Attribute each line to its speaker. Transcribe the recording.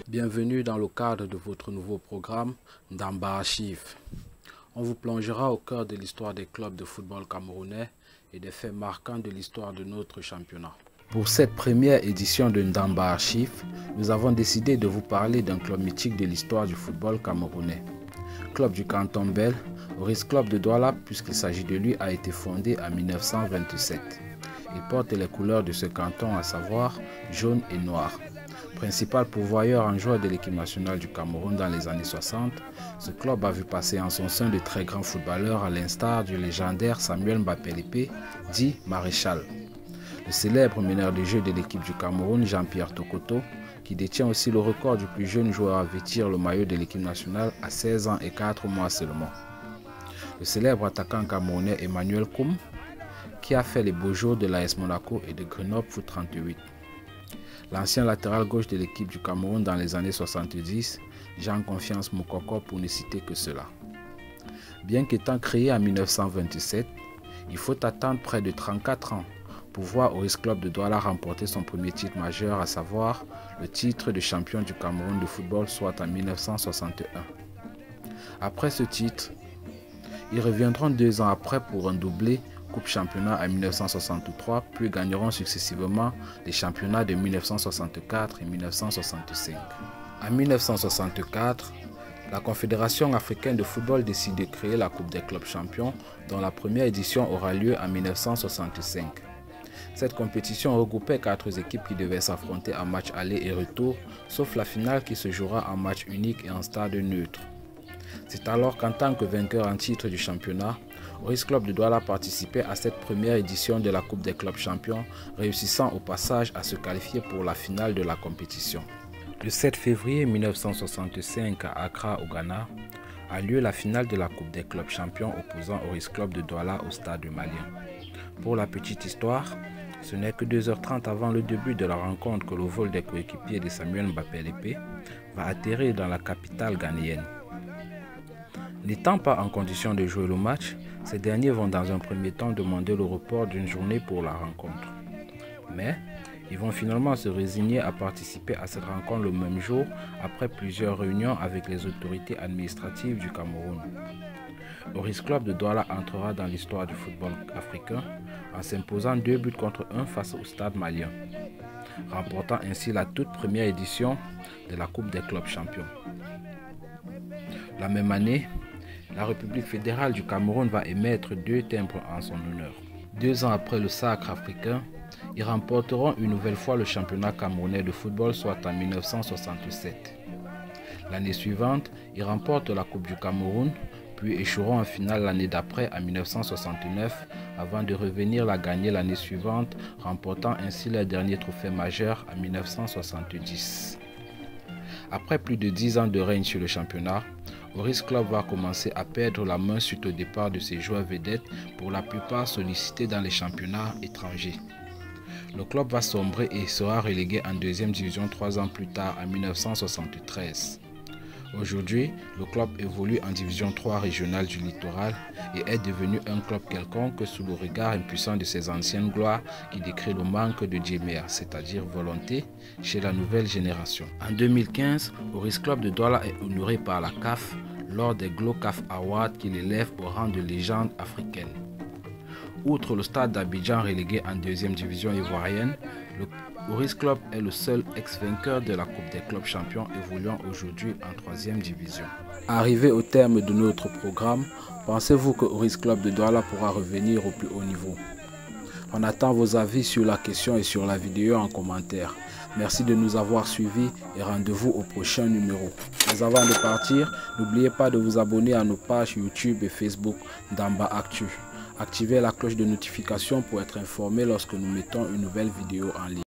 Speaker 1: Bienvenue dans le cadre de votre nouveau programme Ndamba Archives. On vous plongera au cœur de l'histoire des clubs de football camerounais et des faits marquants de l'histoire de notre championnat. Pour cette première édition de Ndamba Archives, nous avons décidé de vous parler d'un club mythique de l'histoire du football camerounais. Club du canton Bel, Oris Club de Douala, puisqu'il s'agit de lui, a été fondé en 1927. Il porte les couleurs de ce canton, à savoir jaune et noir. Principal pourvoyeur en joueurs de l'équipe nationale du Cameroun dans les années 60, ce club a vu passer en son sein de très grands footballeurs à l'instar du légendaire Samuel Mbapelépé, dit Maréchal. Le célèbre meneur de jeu de l'équipe du Cameroun, Jean-Pierre Tokoto, qui détient aussi le record du plus jeune joueur à vêtir le maillot de l'équipe nationale à 16 ans et 4 mois seulement. Le célèbre attaquant camerounais Emmanuel Koum, qui a fait les beaux jours de l'AS Monaco et de Grenoble Foot 38. L'ancien latéral gauche de l'équipe du Cameroun dans les années 70, Jean Confiance Moukoko pour ne citer que cela. Bien qu'étant créé en 1927, il faut attendre près de 34 ans pour voir Oris Club de Douala remporter son premier titre majeur, à savoir le titre de champion du Cameroun de football, soit en 1961. Après ce titre, ils reviendront 2 ans après pour un doublé Coupe Championnat en 1963, puis gagneront successivement les championnats de 1964 et 1965. En 1964, la Confédération africaine de football décide de créer la Coupe des clubs champions, dont la première édition aura lieu en 1965. Cette compétition regroupait 4 équipes qui devaient s'affronter en match aller et retour, sauf la finale qui se jouera en match unique et en stade neutre. C'est alors qu'en tant que vainqueur en titre du championnat, Oris Club de Douala participait à cette première édition de la Coupe des clubs champions, réussissant au passage à se qualifier pour la finale de la compétition. Le 7 février 1965 à Accra, au Ghana, a lieu la finale de la Coupe des clubs champions opposant Oris Club de Douala au stade malien. Pour la petite histoire, ce n'est que 2h30 avant le début de la rencontre que le vol des coéquipiers de Samuel Mbapelépé va atterrir dans la capitale ghanéenne. N'étant pas en condition de jouer le match, ces derniers vont dans un premier temps demander le report d'une journée pour la rencontre. Mais ils vont finalement se résigner à participer à cette rencontre le même jour après plusieurs réunions avec les autorités administratives du Cameroun. Oris Club de Douala entrera dans l'histoire du football africain en s'imposant 2-1 face au stade malien, remportant ainsi la toute première édition de la Coupe des clubs champions. La même année, la République fédérale du Cameroun va émettre 2 timbres en son honneur. 2 ans après le sacre africain, ils remporteront une nouvelle fois le championnat camerounais de football, soit en 1967. L'année suivante, ils remportent la Coupe du Cameroun, puis échoueront en finale l'année d'après en 1969, avant de revenir la gagner l'année suivante, remportant ainsi leur dernier trophée majeur en 1970. Après plus de 10 ans de règne sur le championnat, Oris Club va commencer à perdre la main suite au départ de ses joueurs vedettes, pour la plupart sollicités dans les championnats étrangers. Le club va sombrer et sera relégué en 2e division 3 ans plus tard, en 1973. Aujourd'hui, le club évolue en division 3 régionale du littoral et est devenu un club quelconque sous le regard impuissant de ses anciennes gloires qui décrit le manque de djemea, c'est-à-dire volonté, chez la nouvelle génération. En 2015, Oris Club de Douala est honoré par la CAF lors des GloCAF Awards qui l'élèvent au rang de légende africaine. Outre le stade d'Abidjan relégué en 2e division ivoirienne, le Oris Club est le seul ex-vainqueur de la Coupe des clubs champions évoluant aujourd'hui en 3e division. Arrivé au terme de notre programme, pensez-vous que Oris Club de Douala pourra revenir au plus haut niveau? On attend vos avis sur la question et sur la vidéo en commentaire. Merci de nous avoir suivis et rendez-vous au prochain numéro. Mais avant de partir, n'oubliez pas de vous abonner à nos pages YouTube et Facebook Ndamba Actu. Activez la cloche de notification pour être informé lorsque nous mettons une nouvelle vidéo en ligne.